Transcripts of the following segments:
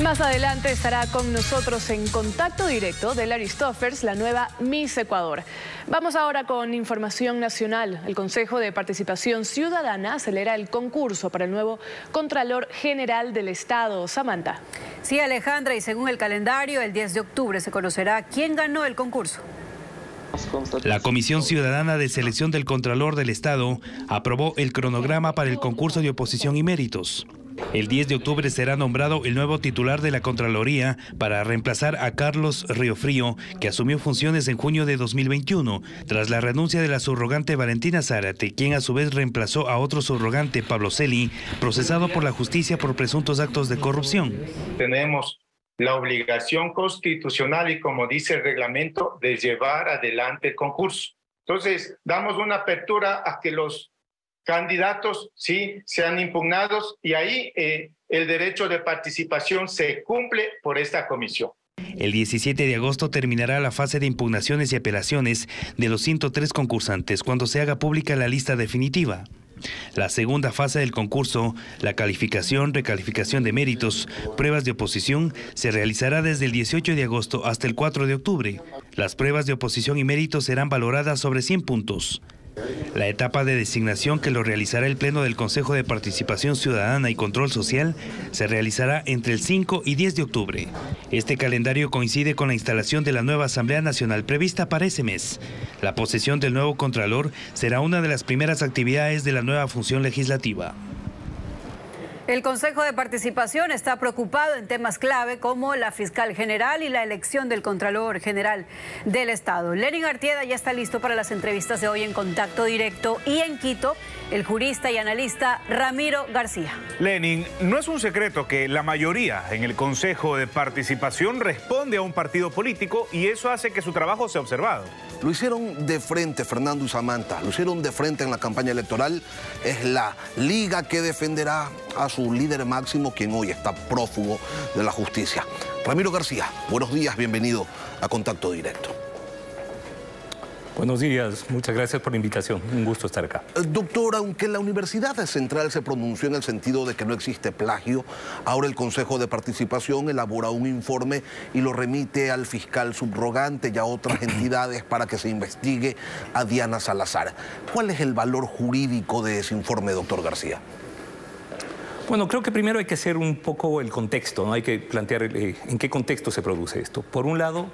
Más adelante estará con nosotros en contacto directo de Larry Stoffers, la nueva Miss Ecuador. Vamos ahora con información nacional. El Consejo de Participación Ciudadana acelera el concurso para el nuevo Contralor General del Estado. Samantha. Sí, Alejandra, y según el calendario, el 10 de octubre se conocerá quién ganó el concurso. La Comisión Ciudadana de Selección del Contralor del Estado aprobó el cronograma para el concurso de oposición y méritos. El 10 de octubre será nombrado el nuevo titular de la Contraloría para reemplazar a Carlos Riofrío, que asumió funciones en junio de 2021, tras la renuncia de la subrogante Valentina Zárate, quien a su vez reemplazó a otro subrogante, Pablo Celi, procesado por la justicia por presuntos actos de corrupción. Tenemos la obligación constitucional y, como dice el reglamento, de llevar adelante el concurso. Entonces, damos una apertura a que los candidatos sí sean impugnados y ahí el derecho de participación se cumple por esta comisión. El 17 de agosto terminará la fase de impugnaciones y apelaciones de los 103 concursantes cuando se haga pública la lista definitiva. La segunda fase del concurso, la calificación, recalificación de méritos, pruebas de oposición, se realizará desde el 18 de agosto hasta el 4 de octubre. Las pruebas de oposición y méritos serán valoradas sobre 100 puntos. La etapa de designación, que lo realizará el Pleno del Consejo de Participación Ciudadana y Control Social, se realizará entre el 5 y 10 de octubre. Este calendario coincide con la instalación de la nueva Asamblea Nacional prevista para ese mes. La posesión del nuevo Contralor será una de las primeras actividades de la nueva función legislativa. El Consejo de Participación está preocupado en temas clave como la fiscal general y la elección del Contralor General del Estado. Lenin Artieda ya está listo para las entrevistas de hoy en Contacto Directo, y en Quito, el jurista y analista Ramiro García. Lenin, no es un secreto que la mayoría en el Consejo de Participación responde a un partido político y eso hace que su trabajo sea observado. Lo hicieron de frente, Fernando y Samantha, lo hicieron de frente en la campaña electoral. Es la liga que defenderá a su líder máximo, quien hoy está prófugo de la justicia. Ramiro García, buenos días, bienvenido a Contacto Directo. Buenos días, muchas gracias por la invitación, un gusto estar acá. Doctor, aunque la Universidad Central se pronunció en el sentido de que no existe plagio, ahora el Consejo de Participación elabora un informe y lo remite al fiscal subrogante y a otras entidades para que se investigue a Diana Salazar. ¿Cuál es el valor jurídico de ese informe, doctor García? Bueno, creo que primero hay que hacer un poco el contexto, ¿no? Hay que plantear en qué contexto se produce esto. Por un lado,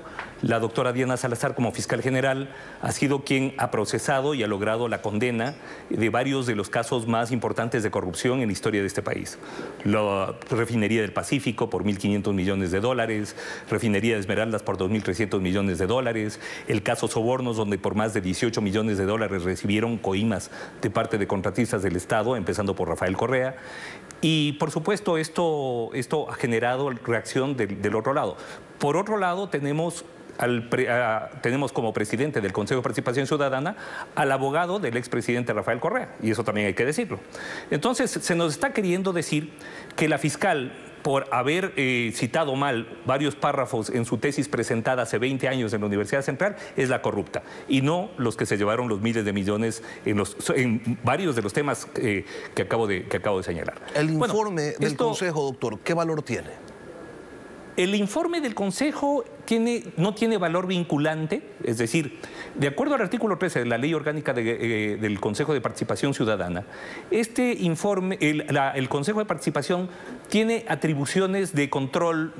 la doctora Diana Salazar, como fiscal general, ha sido quien ha procesado y ha logrado la condena de varios de los casos más importantes de corrupción en la historia de este país. La refinería del Pacífico por 1.500 millones de dólares, refinería de Esmeraldas por 2.300 millones de dólares, el caso Sobornos, donde por más de 18 millones de dólares recibieron coimas de parte de contratistas del Estado, empezando por Rafael Correa. Y, por supuesto, esto ha generado reacción del otro lado. Por otro lado, tenemos como presidente del Consejo de Participación Ciudadana al abogado del expresidente Rafael Correa, y eso también hay que decirlo. Entonces, se nos está queriendo decir que la fiscal, por haber citado mal varios párrafos en su tesis presentada hace 20 años en la Universidad Central, es la corrupta, y no los que se llevaron los miles de millones en varios de los temas que acabo de señalar. El informe del Consejo, doctor, ¿qué valor tiene? El informe del Consejo no tiene valor vinculante, es decir, de acuerdo al artículo 13 de la Ley Orgánica del Consejo de Participación Ciudadana, este informe, el Consejo de Participación tiene atribuciones de control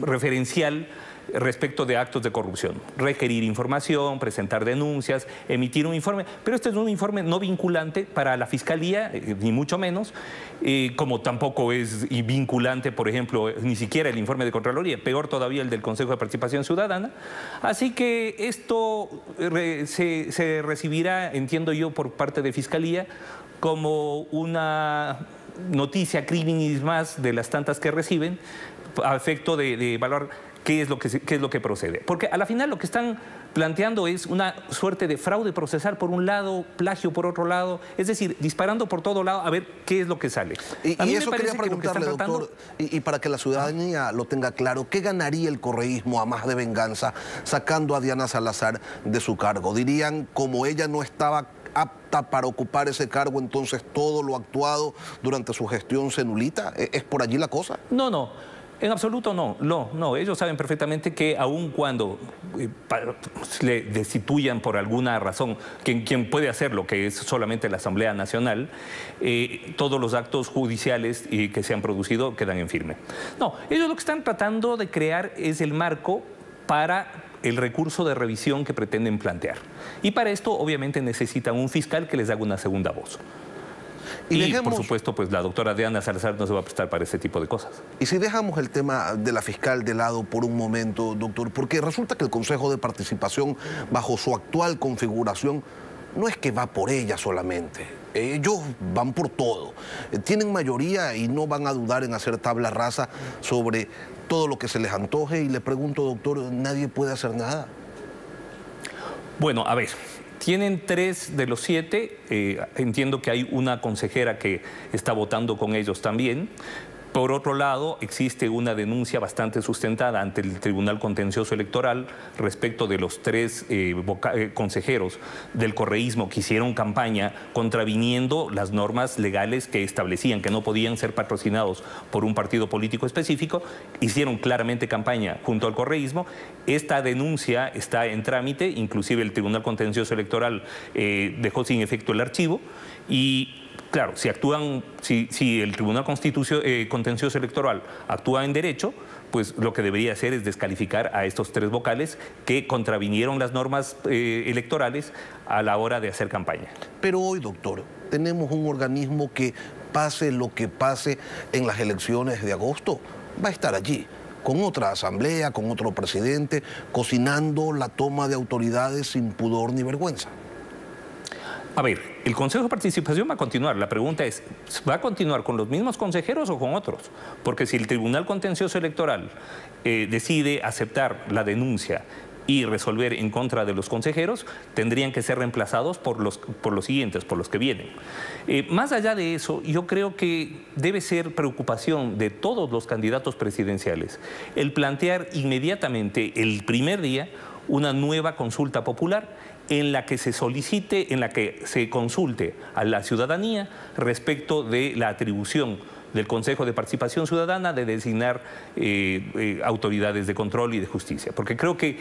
referencial respecto de actos de corrupción, requerir información, presentar denuncias, emitir un informe, pero este es un informe no vinculante para la Fiscalía, ni mucho menos, como tampoco es vinculante, por ejemplo, ni siquiera el informe de Contraloría, peor todavía el del Consejo de Participación Ciudadana. Así que esto se recibirá, entiendo yo, por parte de Fiscalía como una noticia criminis más de las tantas que reciben, a efecto de evaluar qué es lo que procede. Porque a la final lo que están planteando es una suerte de fraude procesal por un lado, plagio por otro lado, es decir, disparando por todo lado a ver qué es lo que sale. Y eso quería preguntarle, doctor, y para que la ciudadanía lo tenga claro, ¿qué ganaría el correísmo a más de venganza sacando a Diana Salazar de su cargo? Dirían, como ella no estaba apta para ocupar ese cargo, entonces todo lo actuado durante su gestión se nulita. ¿Es por allí la cosa? No, no. En absoluto no. Ellos saben perfectamente que aun cuando le destituyan por alguna razón, quien puede hacerlo, que es solamente la Asamblea Nacional, todos los actos judiciales que se han producido quedan en firme. No, ellos lo que están tratando de crear es el marco para el recurso de revisión que pretenden plantear. Y para esto, obviamente, necesitan un fiscal que les haga una segunda voz. Y por supuesto, pues la doctora Diana Salazar no se va a prestar para ese tipo de cosas. Y si dejamos el tema de la fiscal de lado por un momento, doctor, porque resulta que el Consejo de Participación, bajo su actual configuración, no es que va por ella solamente. Ellos van por todo. Tienen mayoría y no van a dudar en hacer tabla rasa sobre todo lo que se les antoje. Y le pregunto, doctor, ¿nadie puede hacer nada? Bueno, a ver, tienen 3 de los 7. Entiendo que hay una consejera que está votando con ellos también. Por otro lado, existe una denuncia bastante sustentada ante el Tribunal Contencioso Electoral respecto de los 3 consejeros del correísmo que hicieron campaña contraviniendo las normas legales que establecían que no podían ser patrocinados por un partido político específico. Hicieron claramente campaña junto al correísmo. Esta denuncia está en trámite, inclusive el Tribunal Contencioso Electoral dejó sin efecto el archivo y... Claro, si el Tribunal Contencioso Electoral actúa en derecho, pues lo que debería hacer es descalificar a estos 3 vocales que contravinieron las normas electorales a la hora de hacer campaña. Pero hoy, doctor, tenemos un organismo que pase lo que pase en las elecciones de agosto, va a estar allí, con otra asamblea, con otro presidente, cocinando la toma de autoridades sin pudor ni vergüenza. A ver, el Consejo de Participación va a continuar. La pregunta es, ¿va a continuar con los mismos consejeros o con otros? Porque si el Tribunal Contencioso Electoral decide aceptar la denuncia y resolver en contra de los consejeros, tendrían que ser reemplazados por los siguientes, por los que vienen. Más allá de eso, yo creo que debe ser preocupación de todos los candidatos presidenciales el plantear inmediatamente, el primer día, una nueva consulta popular en la que se solicite, en la que se consulte a la ciudadanía respecto de la atribución del Consejo de Participación Ciudadana de designar autoridades de control y de justicia. Porque creo que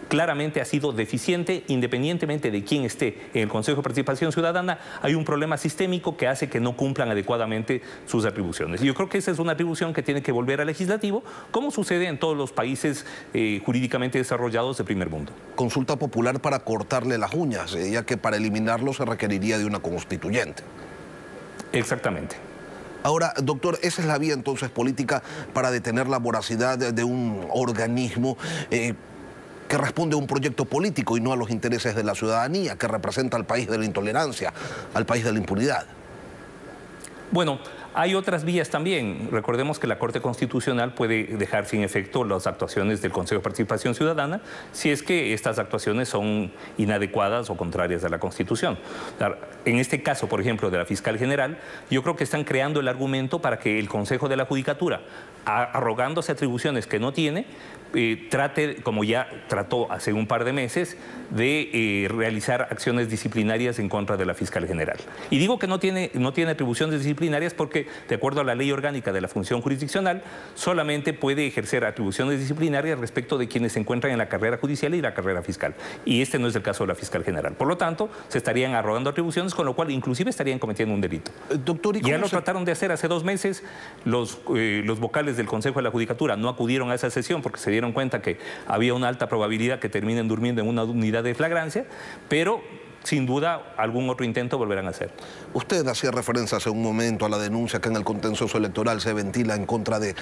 claramente ha sido deficiente, independientemente de quién esté en el Consejo de Participación Ciudadana, hay un problema sistémico que hace que no cumplan adecuadamente sus atribuciones. Y yo creo que esa es una atribución que tiene que volver al legislativo, como sucede en todos los países jurídicamente desarrollados de primer mundo. Consulta popular para cortarle las uñas, ya que para eliminarlo se requeriría de una constituyente. Exactamente. Ahora, doctor, esa es la vía entonces política para detener la voracidad de un organismo que responde a un proyecto político y no a los intereses de la ciudadanía, que representa al país de la intolerancia, al país de la impunidad. Bueno, hay otras vías también. Recordemos que la Corte Constitucional puede dejar sin efecto las actuaciones del Consejo de Participación Ciudadana si es que estas actuaciones son inadecuadas o contrarias a la Constitución. En este caso, por ejemplo, de la Fiscal General, yo creo que están creando el argumento para que el Consejo de la Judicatura, arrogándose atribuciones que no tiene, trate, como ya trató hace un par de meses, de realizar acciones disciplinarias en contra de la Fiscal General. Y digo que no tiene atribuciones disciplinarias porque, de acuerdo a la Ley Orgánica de la Función Jurisdiccional, solamente puede ejercer atribuciones disciplinarias respecto de quienes se encuentran en la carrera judicial y la carrera fiscal. Y este no es el caso de la Fiscal General. Por lo tanto, se estarían arrogando atribuciones, con lo cual inclusive estarían cometiendo un delito. Doctor, ya lo trataron de hacer hace 2 meses. Los vocales del Consejo de la Judicatura no acudieron a esa sesión porque se dieron cuenta que había una alta probabilidad que terminen durmiendo en una unidad de flagrancia, pero sin duda algún otro intento volverán a hacer. Usted hacía referencia hace un momento a la denuncia que en el contencioso electoral se ventila en contra del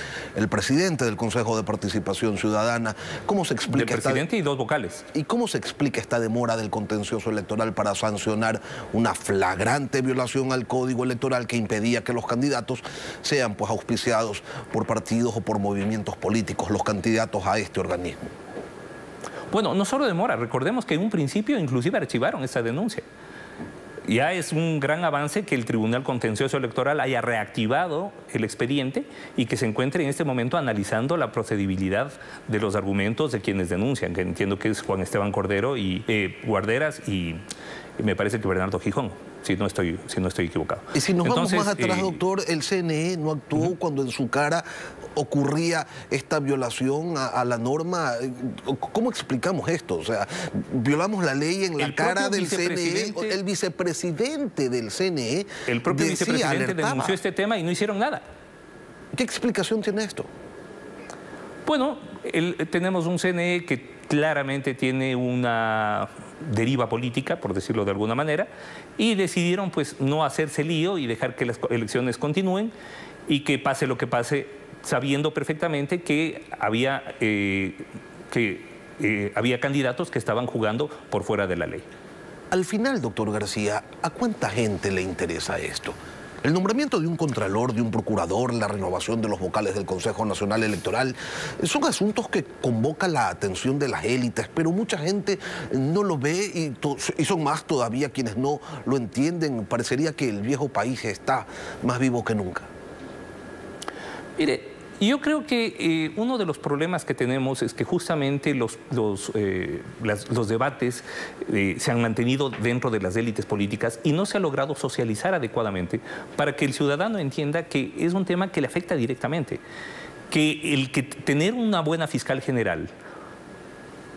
presidente del Consejo de Participación Ciudadana. ¿Cómo se explica del presidente y 2 vocales. ¿Y cómo se explica esta demora del contencioso electoral para sancionar una flagrante violación al Código Electoral que impedía que los candidatos sean pues auspiciados por partidos o por movimientos políticos, los candidatos a este organismo? Bueno, no solo demora, recordemos que en un principio inclusive archivaron esa denuncia. Ya es un gran avance que el Tribunal Contencioso Electoral haya reactivado el expediente y que se encuentre en este momento analizando la procedibilidad de los argumentos de quienes denuncian, que entiendo que es Juan Esteban Cordero y Guarderas y me parece que Bernardo Gijón, si no estoy equivocado. Y si nos vamos más atrás, doctor, el CNE no actuó cuando en su cara ocurría esta violación a la norma. ¿Cómo explicamos esto? O sea, violamos la ley en la cara del CNE, el vicepresidente del CNE. El propio vicepresidente denunció este tema y no hicieron nada. ¿Qué explicación tiene esto? Bueno, tenemos un CNE que claramente tiene una deriva política, por decirlo de alguna manera, y decidieron pues no hacerse lío y dejar que las elecciones continúen y que pase lo que pase, sabiendo perfectamente que había candidatos que estaban jugando por fuera de la ley. Al final, doctor García, ¿a cuánta gente le interesa esto? El nombramiento de un contralor, de un procurador, la renovación de los vocales del Consejo Nacional Electoral, son asuntos que convocan la atención de las élites, pero mucha gente no lo ve y son más todavía quienes no lo entienden. Parecería que el viejo país está más vivo que nunca. Mire, yo creo que uno de los problemas que tenemos es que justamente los debates se han mantenido dentro de las élites políticas y no se ha logrado socializar adecuadamente para que el ciudadano entienda que es un tema que le afecta directamente. Que tener una buena fiscal general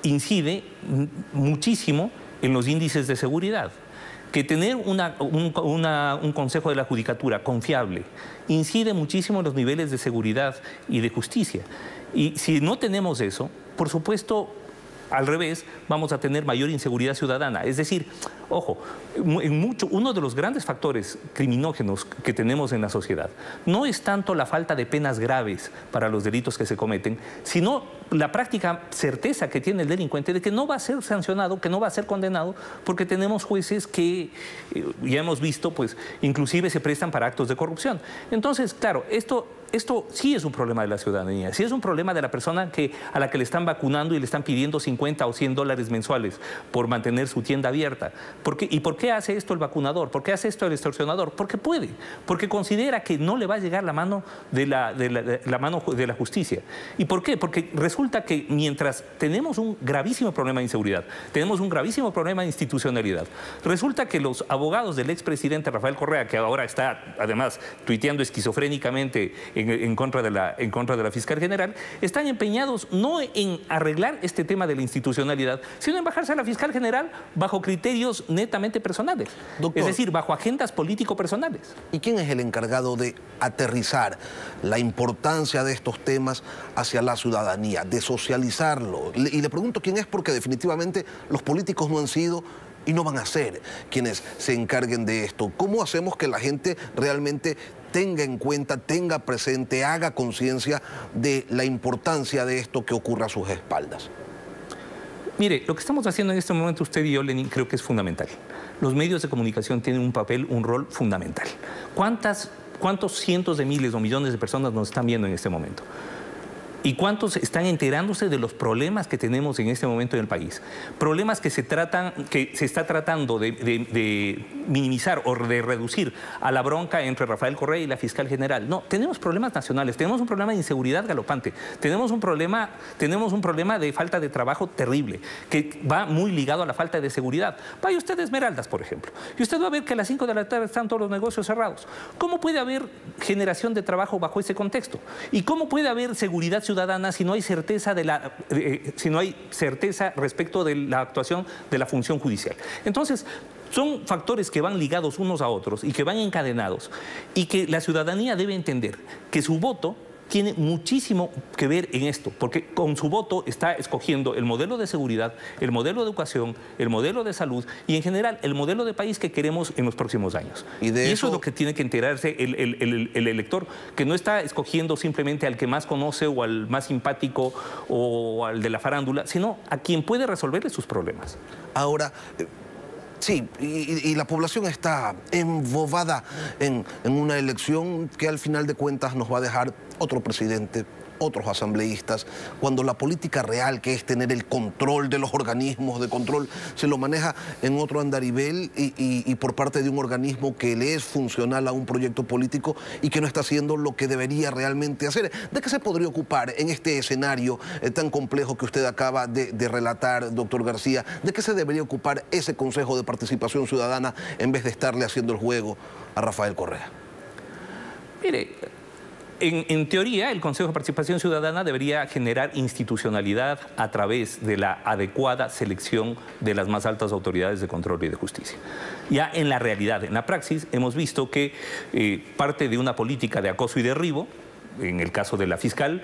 incide muchísimo en los índices de seguridad. Que tener un Consejo de la Judicatura confiable incide muchísimo en los niveles de seguridad y de justicia. Y si no tenemos eso, por supuesto, al revés, vamos a tener mayor inseguridad ciudadana. Es decir, ojo, uno de los grandes factores criminógenos que tenemos en la sociedad no es tanto la falta de penas graves para los delitos que se cometen, sino la práctica certeza que tiene el delincuente de que no va a ser sancionado, que no va a ser condenado, porque tenemos jueces que, ya hemos visto, pues inclusive se prestan para actos de corrupción. Entonces, claro, esto sí es un problema de la ciudadanía, sí es un problema de la persona a la que le están vacunando y le están pidiendo 50 o 100 dólares mensuales por mantener su tienda abierta. ¿Y por qué hace esto el vacunador? ¿Por qué hace esto el extorsionador? Porque puede, porque considera que no le va a llegar la mano de la justicia. ¿Y por qué? Porque resulta que mientras tenemos un gravísimo problema de inseguridad, tenemos un gravísimo problema de institucionalidad, resulta que los abogados del expresidente Rafael Correa, que ahora está además tuiteando esquizofrénicamente en contra de la fiscal general, están empeñados no en arreglar este tema de la institucionalidad, sino en bajarse a la fiscal general bajo criterios netamente personales. Doctor, es decir, bajo agendas político-personales. ¿Y quién es el encargado de aterrizar la importancia de estos temas hacia la ciudadanía, de socializarlo? Y le pregunto quién es porque definitivamente los políticos no han sido y no van a ser quienes se encarguen de esto. ¿Cómo hacemos que la gente realmente tenga en cuenta, tenga presente, haga conciencia de la importancia de esto que ocurra a sus espaldas? Mire, lo que estamos haciendo en este momento usted y yo, Lenín, creo que es fundamental. Los medios de comunicación tienen un rol fundamental. ¿Cuántos cientos de miles o millones de personas nos están viendo en este momento? ¿Y cuántos están enterándose de los problemas que tenemos en este momento en el país? Problemas que se está tratando de minimizar o de reducir a la bronca entre Rafael Correa y la fiscal general. No, tenemos problemas nacionales, tenemos un problema de inseguridad galopante, tenemos un problema de falta de trabajo terrible, que va muy ligado a la falta de seguridad. Vaya usted a Esmeraldas, por ejemplo, y usted va a ver que a las 5 de la tarde están todos los negocios cerrados. ¿Cómo puede haber generación de trabajo bajo ese contexto? ¿Y cómo puede haber seguridad ciudadana si no hay certeza respecto de la actuación de la función judicial? Entonces, son factores que van ligados unos a otros y que van encadenados y que la ciudadanía debe entender que su voto tiene muchísimo que ver en esto, porque con su voto está escogiendo el modelo de seguridad, el modelo de educación, el modelo de salud y en general el modelo de país que queremos en los próximos años. Y eso es lo que tiene que enterarse el elector, que no está escogiendo simplemente al que más conoce o al más simpático o al de la farándula, sino a quien puede resolverle sus problemas. Ahora, sí, y la población está embobada en una elección que al final de cuentas nos va a dejar otro presidente, otros asambleístas, cuando la política real, que es tener el control de los organismos de control, se lo maneja en otro andarivel y por parte de un organismo que le es funcional a un proyecto político y que no está haciendo lo que debería realmente hacer. ¿De qué se podría ocupar en este escenario tan complejo que usted acaba de relatar, doctor García? ¿De qué se debería ocupar ese Consejo de Participación Ciudadana en vez de estarle haciendo el juego a Rafael Correa? Mire, en teoría, el Consejo de Participación Ciudadana debería generar institucionalidad a través de la adecuada selección de las más altas autoridades de control y de justicia. Ya en la realidad, en la praxis, hemos visto que parte de una política de acoso y derribo, en el caso de la fiscal,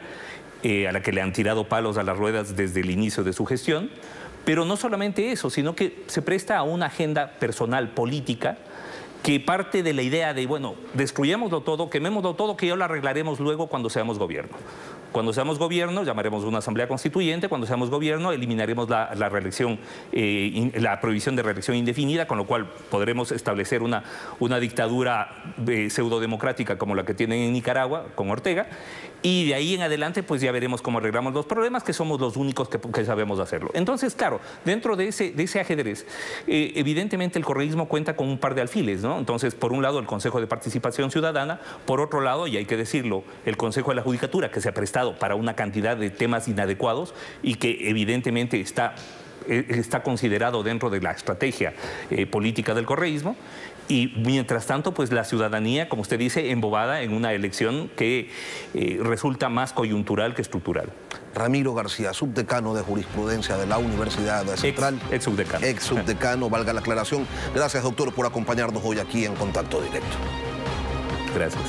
a la que le han tirado palos a las ruedas desde el inicio de su gestión, pero no solamente eso, sino que se presta a una agenda personal política que parte de la idea de, bueno, destruyémoslo todo, quemémoslo todo, que ya lo arreglaremos luego cuando seamos gobierno. Cuando seamos gobierno, llamaremos una asamblea constituyente. Cuando seamos gobierno, eliminaremos la reelección, la prohibición de reelección indefinida, con lo cual podremos establecer una dictadura pseudodemocrática como la que tienen en Nicaragua, con Ortega. Y de ahí en adelante, pues ya veremos cómo arreglamos los problemas, que somos los únicos que sabemos hacerlo. Entonces, claro, dentro de ese ajedrez, evidentemente el correísmo cuenta con un par de alfiles, ¿no? Entonces, por un lado, el Consejo de Participación Ciudadana, por otro lado, y hay que decirlo, el Consejo de la Judicatura, que se ha prestado para una cantidad de temas inadecuados y que evidentemente está considerado dentro de la estrategia política del correísmo. Y mientras tanto, pues la ciudadanía, como usted dice, embobada en una elección que resulta más coyuntural que estructural. Ramiro García, subdecano de Jurisprudencia de la Universidad Central. Ex subdecano. Ex subdecano, valga la aclaración. Gracias, doctor, por acompañarnos hoy aquí en Contacto Directo. Gracias.